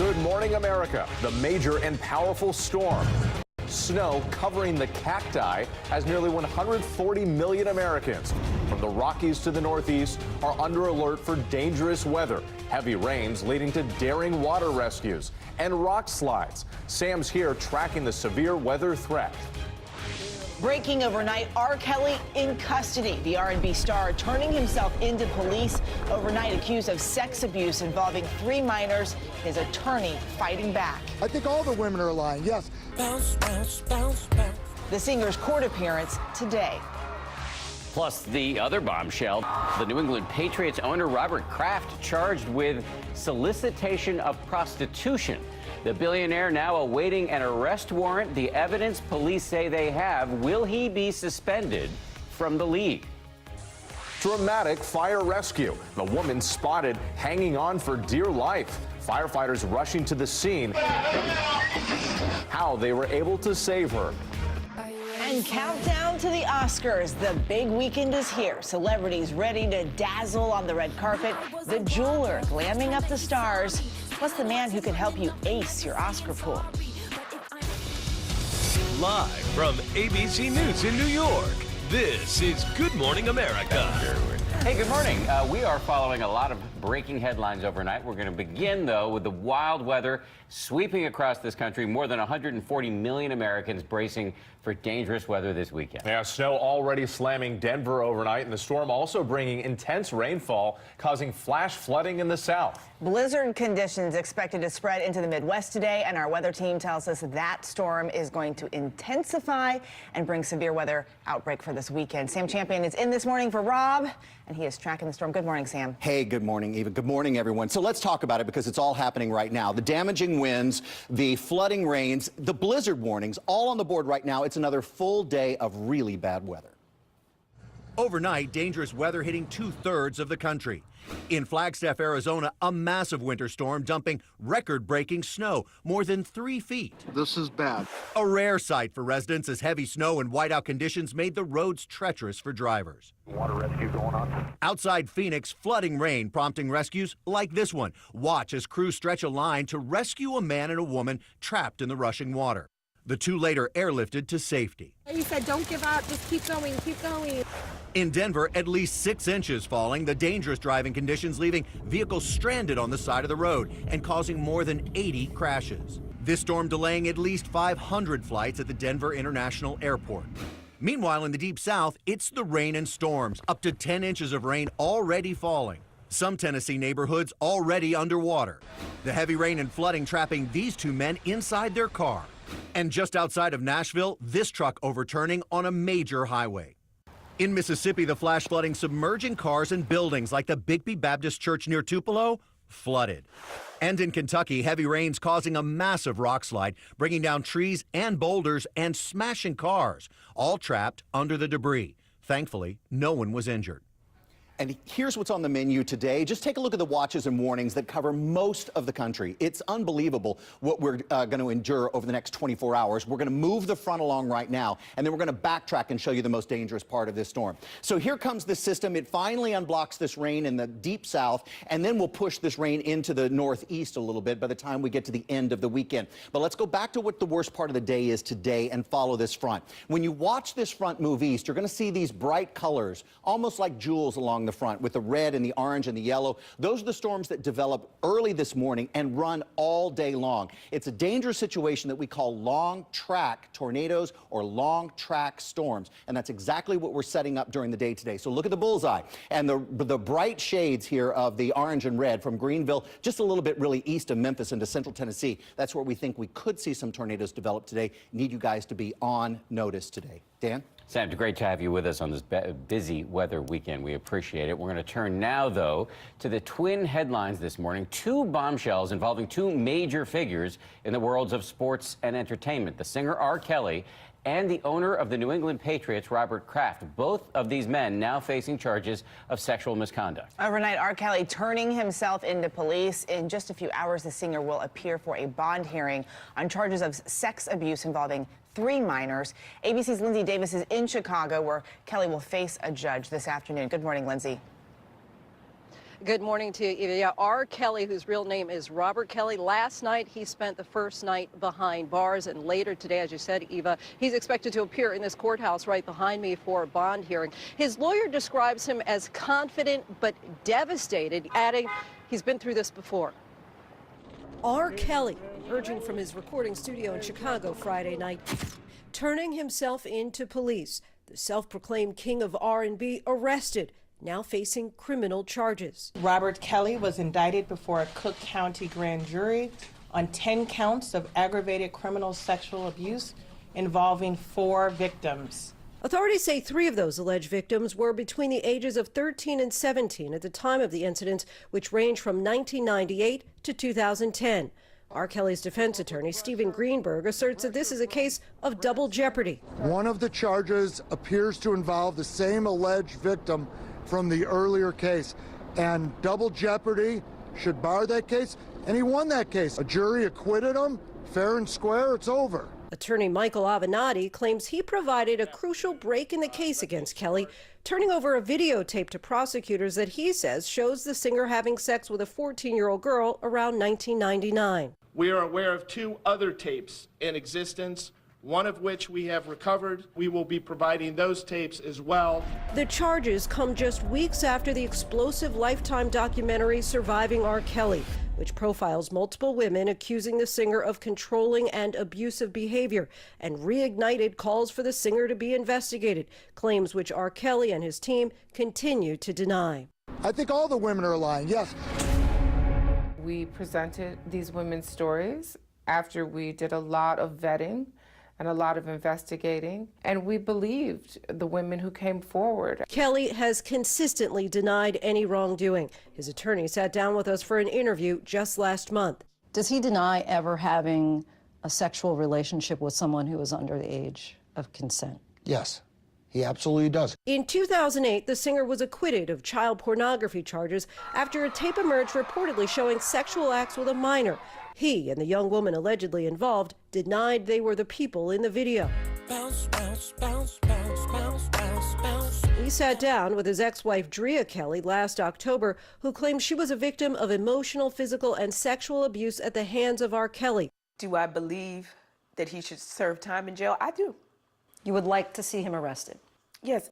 Good morning, America. The major and powerful storm. Snow covering the cacti as nearly 140 million Americans from the Rockies to the Northeast are under alert for dangerous weather. Heavy rains leading to daring water rescues and rock slides. Sam's here tracking the severe weather threat. Breaking overnight, R. Kelly in custody. The R&B star turning himself into police overnight, accused of sex abuse involving 3 minors. His attorney fighting back. I think all the women are lying, yes. Bounce, bounce, bounce, bounce. The singer's court appearance today. Plus, the other bombshell, the New England Patriots owner Robert Kraft charged with solicitation of prostitution. The billionaire now awaiting an arrest warrant. The evidence police say they have. Will he be suspended from the league? Dramatic fire rescue. The woman spotted hanging on for dear life. Firefighters rushing to the scene. How they were able to save her. And countdown to the Oscars. The big weekend is here. Celebrities ready to dazzle on the red carpet. The jeweler glamming up the stars. Plus the man who could help you ace your Oscar pool. Live from ABC News in New York, this is Good Morning America. Hey, good morning. We are following a lot of breaking headlines overnight. We're going to begin, though, with the wild weather sweeping across this country. More than 140 million Americans bracing for dangerous weather this weekend. Yeah, snow already slamming Denver overnight, and the storm also bringing intense rainfall, causing flash flooding in the south. Blizzard conditions expected to spread into the Midwest today, and our weather team tells us that storm is going to intensify and bring severe weather outbreak for this weekend. Sam Champion is in this morning for Rob, and he is tracking the storm. Good morning, Sam. Hey, good morning, Eva. Good morning, everyone. So let's talk about it because it's all happening right now. The damaging winds, the flooding rains, the blizzard warnings, all on the board right now. It's another full day of really bad weather. Overnight, dangerous weather hitting 2/3 of the country. In Flagstaff, Arizona, a massive winter storm dumping record-breaking snow, more than 3 feet. This is bad. A rare sight for residents as heavy snow and whiteout conditions made the roads treacherous for drivers. Water rescue going on. Outside Phoenix, flooding rain prompting rescues like this one. Watch as crews stretch a line to rescue a man and a woman trapped in the rushing water. The two later airlifted to safety. You said don't give up, just keep going, keep going. In Denver, at least 6 inches falling, the dangerous driving conditions leaving vehicles stranded on the side of the road and causing more than 80 crashes. This storm delaying at least 500 flights at the Denver International Airport. Meanwhile, in the Deep South, it's the rain and storms, up to 10 inches of rain already falling. Some Tennessee neighborhoods already underwater. The heavy rain and flooding trapping these two men inside their car. And just outside of Nashville, this truck overturning on a major highway. In Mississippi, the flash flooding submerging cars and buildings like the Bigby Baptist Church near Tupelo, flooded. And in Kentucky, heavy rains causing a massive rock slide, bringing down trees and boulders and smashing cars, all trapped under the debris. Thankfully, no one was injured. And here's what's on the menu today. Just take a look at the watches and warnings that cover most of the country. It's unbelievable what we're going to endure over the next 24 hours. We're going to move the front along right now, and then we're going to backtrack and show you the most dangerous part of this storm. So here comes the system. It finally unblocks this rain in the deep south, and then we'll push this rain into the northeast a little bit by the time we get to the end of the weekend. But let's go back to what the worst part of the day is today and follow this front. When you watch this front move east, you're going to see these bright colors, almost like jewels along the front, with the red and the orange and the yellow. Those are the storms that develop early this morning and run all day long. It's a dangerous situation that we call long track tornadoes or long track storms, and that's exactly what we're setting up during the day today. So look at the bullseye and the bright shades here of the orange and red from Greenville, just a little bit really east of Memphis into central Tennessee. That's where we think we could see some tornadoes develop today. Need you guys to be on notice today. Dan? Sam, it's great to have you with us on this busy weather weekend. We appreciate it. We're going to turn now, though, to the twin headlines this morning. 2 bombshells involving 2 major figures in the worlds of sports and entertainment. The singer R. Kelly and the owner of the New England Patriots, Robert Kraft. Both of these men now facing charges of sexual misconduct. Overnight, R. Kelly turning himself into police. In just a few hours, the singer will appear for a bond hearing on charges of sex abuse involving 3 minors. ABC's Lindsay Davis is in Chicago, where Kelly will face a judge this afternoon. Good morning, Lindsay. Good morning to you, Eva. Yeah, R. Kelly, whose real name is Robert Kelly, last night he spent the first night behind bars, and later today, as you said, Eva, he's expected to appear in this courthouse right behind me for a bond hearing. His lawyer describes him as confident but devastated, adding he's been through this before. R. Kelly, emerging from his recording studio in Chicago Friday night, turning himself in to police. The self-proclaimed king of R&B arrested, now facing criminal charges. Robert Kelly was indicted before a Cook County grand jury on 10 counts of aggravated criminal sexual abuse involving 4 victims. Authorities say 3 of those alleged victims were between the ages of 13 and 17 at the time of the incidents, which ranged from 1998 to 2010. R. Kelly's defense attorney, Stephen Greenberg, asserts that this is a case of double jeopardy. One of the charges appears to involve the same alleged victim from the earlier case, and double jeopardy should bar that case, and he won that case. A jury acquitted him, fair and square, it's over. Attorney Michael Avenatti claims he provided a crucial break in the case against Kelly, turning over a videotape to prosecutors that he says shows the singer having sex with a 14-year-old girl around 1999. We are aware of 2 other tapes in existence, one of which we have recovered. We will be providing those tapes as well. The charges come just weeks after the explosive Lifetime documentary Surviving R. Kelly, which profiles multiple women accusing the singer of controlling and abusive behavior, and reignited calls for the singer to be investigated, claims which R. Kelly and his team continue to deny. I think all the women are lying, yes. We presented these women's stories after we did a lot of vetting and a lot of investigating, and we believed the women who came forward. Kelly has consistently denied any wrongdoing. His attorney sat down with us for an interview just last month. Does he deny ever having a sexual relationship with someone who is under the age of consent? Yes, he absolutely does. In 2008, the singer was acquitted of child pornography charges after a tape emerged reportedly showing sexual acts with a minor. He and the young woman allegedly involved denied they were the people in the video. Bounce, bounce, bounce, bounce, bounce, bounce, bounce. He sat down with his ex-wife Drea Kelly last October, who claimed she was a victim of emotional, physical, and sexual abuse at the hands of R. Kelly. Do I believe that he should serve time in jail? I do. You would like to see him arrested? Yes.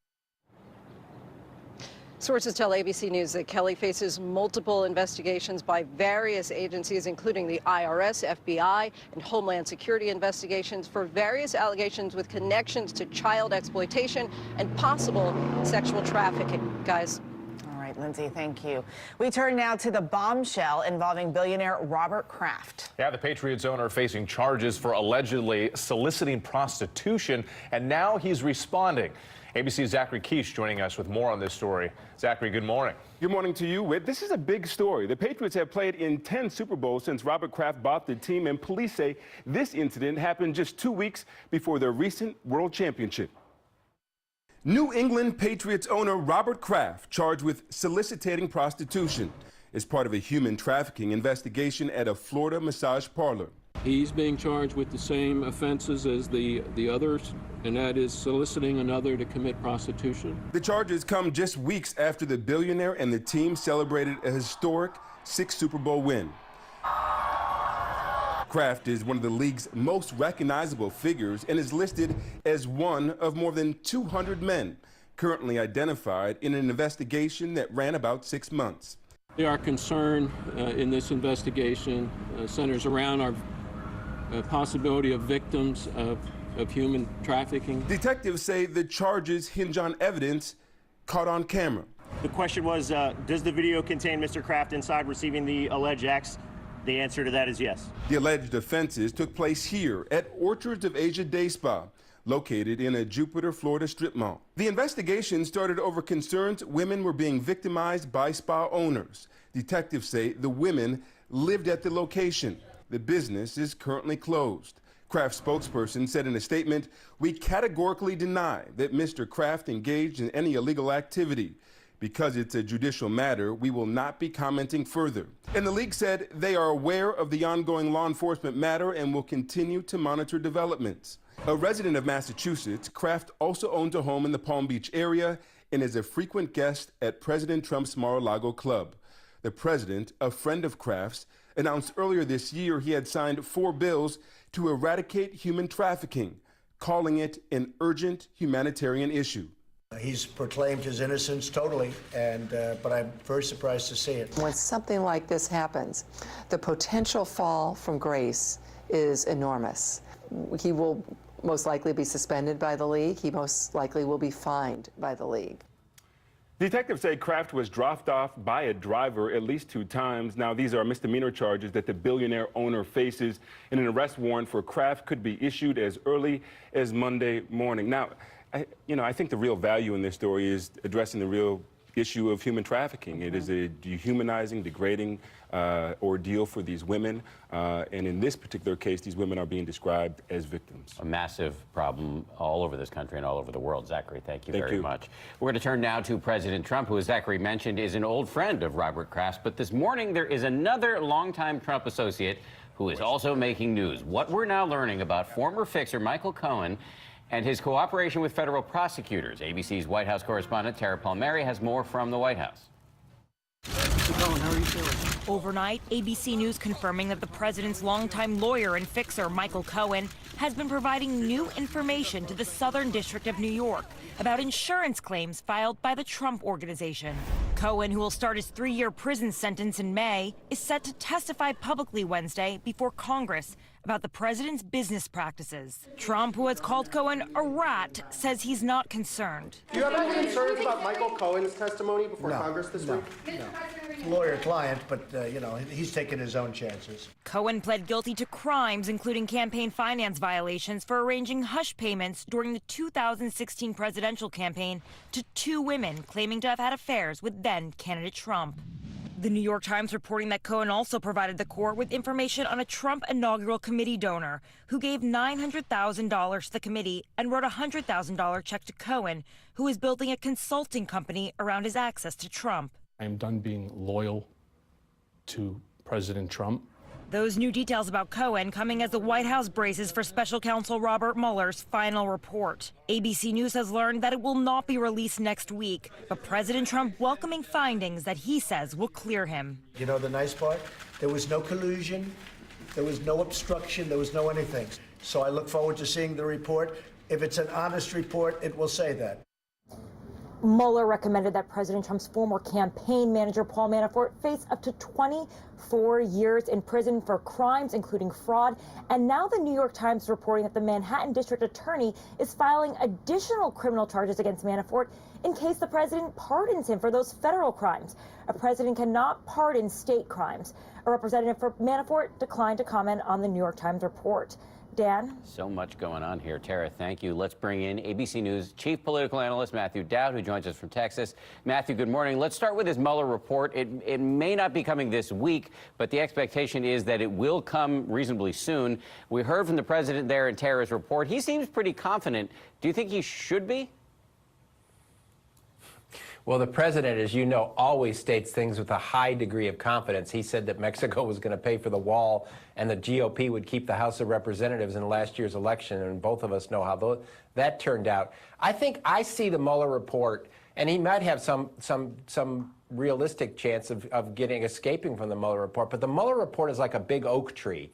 Sources tell ABC News that Kelly faces multiple investigations by various agencies, including the IRS, FBI, and Homeland Security investigations for various allegations with connections to child exploitation and possible sexual trafficking. Guys. All right, Lindsay, thank you. We turn now to the bombshell involving billionaire Robert Kraft. Yeah, the Patriots owner facing charges for allegedly soliciting prostitution, and now he's responding. ABC's Zachary Keish joining us with more on this story. Zachary, good morning. Good morning to you, Whit. This is a big story. The Patriots have played in 10 Super Bowls since Robert Kraft bought the team, and police say this incident happened just 2 weeks before their recent World Championship. New England Patriots owner Robert Kraft charged with soliciting prostitution as part of a human trafficking investigation at a Florida massage parlor. He's being charged with the same offenses as the others, and that is soliciting another to commit prostitution. The charges come just weeks after the billionaire and the team celebrated a historic 6th Super Bowl win. Kraft is one of the league's most recognizable figures and is listed as one of more than 200 men currently identified in an investigation that ran about 6 months. Our concern in this investigation centers around our possibility of victims of human trafficking. Detectives say the charges hinge on evidence caught on camera. The question was, does the video contain Mr. Kraft inside receiving the alleged acts? The answer to that is yes. The alleged offenses took place here at Orchards of Asia Day Spa, located in a Jupiter, Florida strip mall. The investigation started over concerns women were being victimized by spa owners. Detectives say the women lived at the location. The business is currently closed. Kraft spokesperson said in a statement, "We categorically deny that Mr. Kraft engaged in any illegal activity. Because it's a judicial matter, we will not be commenting further." And the league said they are aware of the ongoing law enforcement matter and will continue to monitor developments. A resident of Massachusetts, Kraft also owns a home in the Palm Beach area and is a frequent guest at President Trump's Mar-a-Lago club. The president, a friend of Kraft's, announced earlier this year he had signed 4 bills to eradicate human trafficking, calling it an urgent humanitarian issue. He's proclaimed his innocence totally, but I'm very surprised to see it. When something like this happens, the potential fall from grace is enormous. He will most likely be suspended by the league. He most likely will be fined by the league. Detectives say Kraft was dropped off by a driver at least 2 times. Now, these are misdemeanor charges that the billionaire owner faces, and an arrest warrant for Kraft could be issued as early as Monday morning. Now, I think the real value in this story is addressing the real issue of human trafficking. It is a dehumanizing, degrading ordeal for these women. And in this particular case, these women are being described as victims. A massive problem all over this country and all over the world. Zachary, thank you very much. We're going to turn now to President Trump, who, as Zachary mentioned, is an old friend of Robert Kraft's. But this morning, there is another longtime Trump associate who is also making news. What we're now learning about former fixer Michael Cohen and his cooperation with federal prosecutors. ABC's White House correspondent Tara Palmieri has more from the White House. How are you feeling? Overnight, ABC News confirming that the president's longtime lawyer and fixer, Michael Cohen, has been providing new information to the Southern District of New York about insurance claims filed by the Trump Organization. Cohen, who will start his 3-year prison sentence in May, is set to testify publicly Wednesday before Congress about the president's business practices. Trump, who has called Cohen a rat, says he's not concerned. Do you have any concerns about Michael Cohen's testimony before Congress this week? No. Lawyer-client, but, he's taking his own chances. Cohen pled guilty to crimes, including campaign finance violations for arranging hush payments during the 2016 presidential campaign to 2 women claiming to have had affairs with then-candidate Trump. The New York Times reporting that Cohen also provided the court with information on a Trump inaugural committee donor who gave $900,000 to the committee and wrote a $100,000 check to Cohen, who is building a consulting company around his access to Trump. I am done being loyal to President Trump. Those new details about Cohen coming as the White House braces for special counsel Robert Mueller's final report. ABC News has learned that it will not be released next week, but President Trump welcoming findings that he says will clear him. You know the nice part? There was no collusion, there was no obstruction, there was no anything. So I look forward to seeing the report. If it's an honest report, it will say that. Mueller recommended that President Trump's former campaign manager, Paul Manafort, face up to 24 years in prison for crimes, including fraud. And now the New York Times is reporting that the Manhattan District Attorney is filing additional criminal charges against Manafort in case the president pardons him for those federal crimes. A president cannot pardon state crimes. A representative for Manafort declined to comment on the New York Times report. Dan? So much going on here. Tara, thank you. Let's bring in ABC News chief political analyst Matthew Dowd, who joins us from Texas. Matthew, good morning. Let's start with this Mueller report. It may not be coming this week, but the expectation is that it will come reasonably soon. We heard from the president there in Tara's report. He seems pretty confident. Do you think he should be? Well, the president, as you know, always states things with a high degree of confidence. He said that Mexico was going to pay for the wall and the GOP would keep the House of Representatives in last year's election, and both of us know how that turned out. I think I see the Mueller report, and he might have some realistic chance of escaping from the Mueller report, but the Mueller report is like a big oak tree.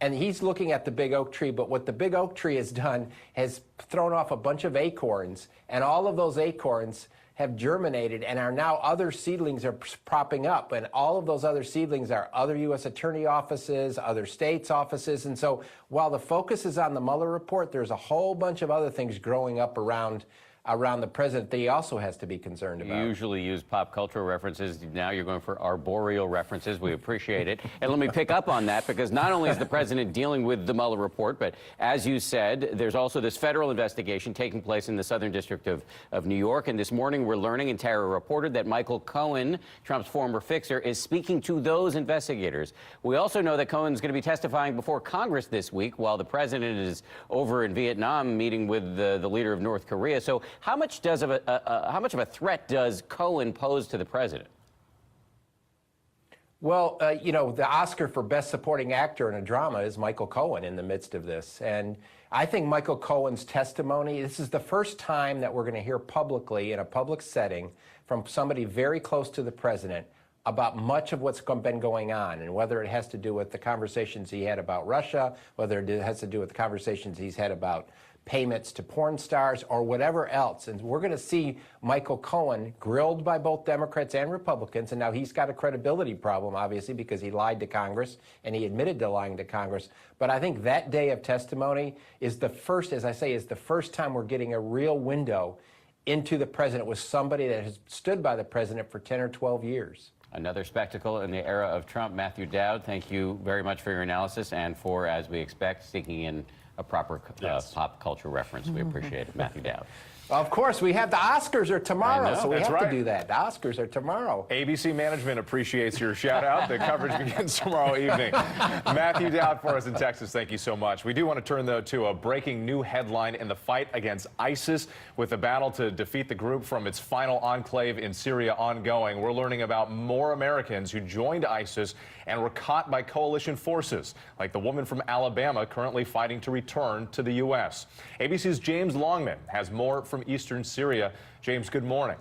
And he's looking at the big oak tree, but what the big oak tree has done has thrown off a bunch of acorns, and all of those acorns have germinated and are now other seedlings are propping up. And all of those other seedlings are other U.S. attorney offices, other states' offices. And so while the focus is on the Mueller report, there's a whole bunch of other things growing up around the president that he also has to be concerned about. You usually use pop cultural references. Now you're going for arboreal references. We appreciate it. And let me pick up on that, because not only is the president dealing with the Mueller report, but as you said, there's also this federal investigation taking place in the Southern District of New York. And this morning we're learning, and Tara reported, that Michael Cohen, Trump's former fixer, is speaking to those investigators. We also know that Cohen's going to be testifying before Congress this week while the president is over in Vietnam meeting with the leader of North Korea. So how much of a threat does Cohen pose to the president? Well, you know, the Oscar for Best Supporting Actor in a Drama is Michael Cohen in the midst of this. And I think Michael Cohen's testimony, this is the first time that we're going to hear publicly in a public setting from somebody very close to the president about much of what's been going on, and whether it has to do with the conversations he had about Russia, whether it has to do with the conversations he's had about payments to porn stars, or whatever else. And we're going to see Michael Cohen grilled by both Democrats and Republicans, and now he's got a credibility problem, obviously, because he lied to Congress, and he admitted to lying to Congress. But I think that day of testimony is the first, as I say, is the first time we're getting a real window into the president with somebody that has stood by the president for 10 or 12 years. Another spectacle in the era of Trump. Matthew Dowd, thank you very much for your analysis and for, as we expect, sneaking in a proper pop culture reference. We appreciate it. Matthew Dowd. Of course, we have the Oscars are tomorrow, so we have right. to do that. The Oscars are tomorrow. ABC management appreciates your shout out. The coverage begins tomorrow evening. Matthew Dowd for us in Texas, thank you so much. We do want to turn, though, to a breaking new headline in the fight against ISIS. With the battle to defeat the group from its final enclave in Syria ongoing, we're learning about more Americans who joined ISIS and were caught by coalition forces, like the woman from Alabama currently fighting to return to the U.S. ABC's James Longman has more from eastern Syria. James, good morning.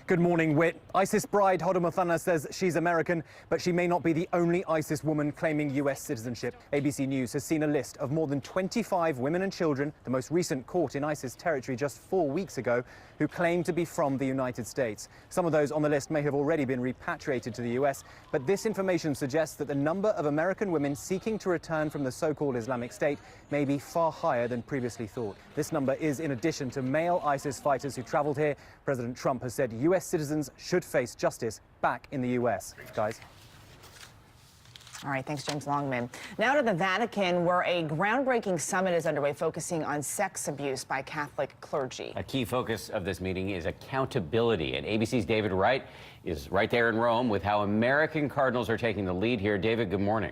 Good morning, Whit. ISIS bride Hoda Muthana says she's American, but she may not be the only ISIS woman claiming U.S. citizenship. ABC News has seen a list of more than 25 women and children, the most recent caught in ISIS territory just 4 weeks ago, who claim to be from the United States. Some of those on the list may have already been repatriated to the U.S., but this information suggests that the number of American women seeking to return from the so-called Islamic State may be far higher than previously thought. This number is in addition to male ISIS fighters who traveled here. President Trump has said U.S. citizens should face justice back in the U.S. Guys. All right, thanks, James Longman. Now to the Vatican, where a groundbreaking summit is underway focusing on sex abuse by Catholic clergy. A key focus of this meeting is accountability, and ABC's David Wright is right there in Rome with how American cardinals are taking the lead here. David, good morning.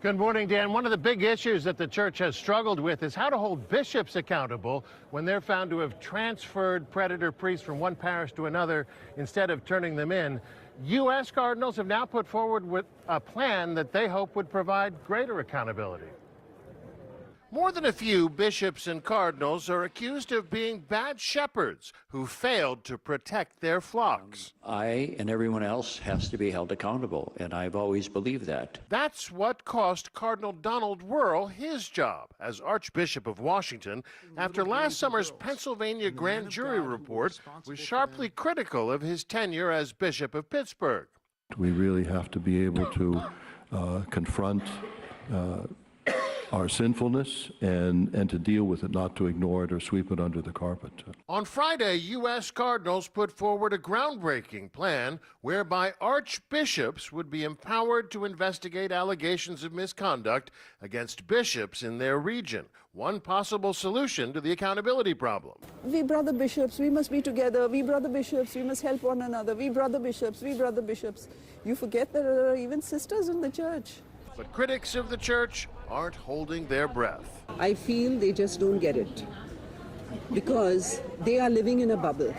Good morning, Dan. One of the big issues that the church has struggled with is how to hold bishops accountable when they're found to have transferred predator priests from one parish to another instead of turning them in. U.S. cardinals have now put forward with a plan that they hope would provide greater accountability. More than a few bishops and cardinals are accused of being bad shepherds who failed to protect their flocks. I and everyone else has to be held accountable, and I've always believed that. That's what cost Cardinal Donald Wuerl his job as Archbishop of Washington after last summer's Pennsylvania grand jury report was sharply critical of his tenure as Bishop of Pittsburgh. We really have to be able to confront our sinfulness and to deal with it, not to ignore it or sweep it under the carpet. On Friday, U.S. cardinals put forward a groundbreaking plan whereby archbishops would be empowered to investigate allegations of misconduct against bishops in their region. One possible solution to the accountability problem. We brother bishops, we must be together. We brother bishops, we must help one another. We brother bishops, we brother bishops. You forget there are even sisters in the church. But critics of the church aren't holding their breath. I feel they just don't get it because they are living in a bubble.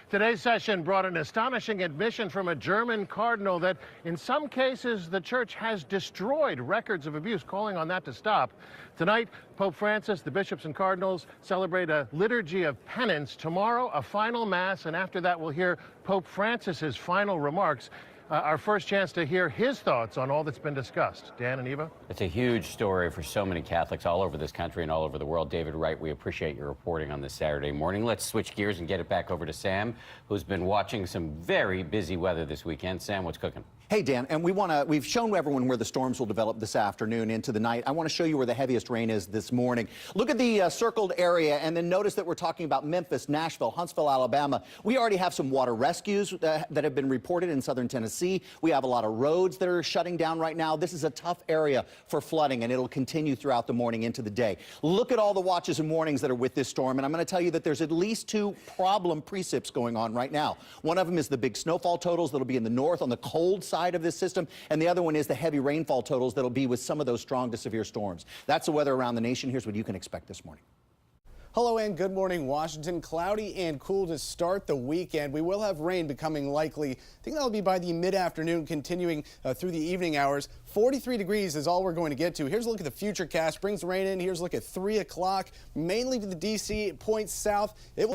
Today's session brought an astonishing admission from a German cardinal that in some cases the church has destroyed records of abuse, calling on that to stop. Tonight, Pope Francis, the bishops and cardinals celebrate a liturgy of penance. Tomorrow, a final mass, and after that we'll hear Pope Francis's final remarks. Our first chance to hear his thoughts on all that's been discussed. Dan and Eva? It's a huge story for so many Catholics all over this country and all over the world. David Wright, we appreciate your reporting on this Saturday morning. Let's switch gears and get it back over to Sam, who's been watching some very busy weather this weekend. Sam, what's cooking? Hey, Dan, and we've shown everyone where the storms will develop this afternoon into the night. I want to show you where the heaviest rain is this morning. Look at the circled area, and then notice that we're talking about Memphis, Nashville, Huntsville, Alabama. We already have some water rescues that have been reported in southern Tennessee. We have a lot of roads that are shutting down right now. This is a tough area for flooding, and it'll continue throughout the morning into the day. Look at all the watches and warnings that are with this storm, and I'm going to tell you that there's at least 2 problem precipits going on right now. One of them is the big snowfall totals that'll be in the north on the cold side of this system, and the other one is the heavy rainfall totals that'll be with some of those strong to severe storms. That's the weather around the nation. Here's what you can expect this morning. Hello and good morning, Washington. Cloudy and cool to start the weekend. We will have rain becoming likely. I think that'll be by the mid-afternoon, continuing through the evening hours. 43 degrees is all we're going to get to. Here's a look at the future cast. Brings rain in. Here's a look at 3 o'clock, mainly to the D.C. points south. It will